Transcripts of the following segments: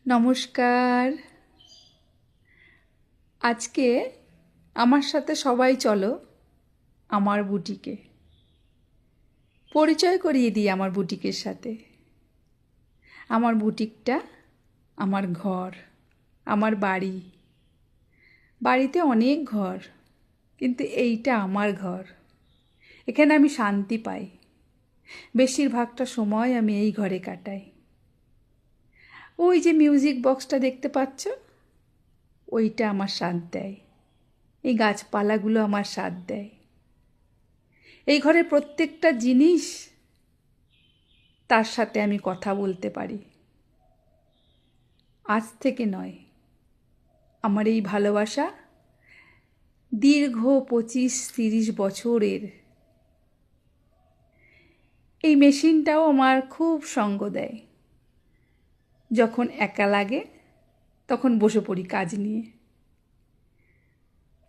নমস্কার। আজকে আমার সাথে সবাই চলো আমার বুটিকে। পরিচয় করিয়ে দিই আমার বুটিকের সাথে। আমার বুটিকটা আমার ঘর, আমার বাড়ি। বাড়িতে অনেক ঘর, কিন্তু এইটা আমার ঘর। এখানে আমি শান্তি পাই। বেশিরভাগটা সময় আমি এই ঘরে কাটাই। ওই যে মিউজিক বক্সটা দেখতে পাচ্ছ, ওইটা আমার স্বাদ দেয়। এই গাছপালাগুলো আমার স্বাদ দেয়। এই ঘরের প্রত্যেকটা জিনিস, তার সাথে আমি কথা বলতে পারি। আজ থেকে নয়, আমার এই ভালোবাসা দীর্ঘ 25-30 বছরের। এই মেশিনটাও আমার খুব সঙ্গ দেয়। যখন একা লাগে তখন বসে পড়ি কাজ নিয়ে।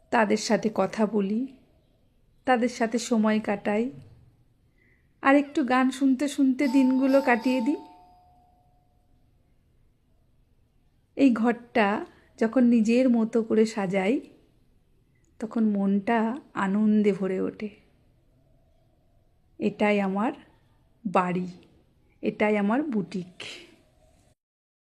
তাদের সাথে কথা বলি, তাদের সাথে সময় কাটাই, আর একটু গান শুনতে শুনতে দিনগুলো কাটিয়ে দিই। এই ঘরটা যখন নিজের মতো করে সাজাই, তখন মনটা আনন্দে ভরে ওঠে। এটাই আমার বাড়ি, এটাই আমার বুটিক।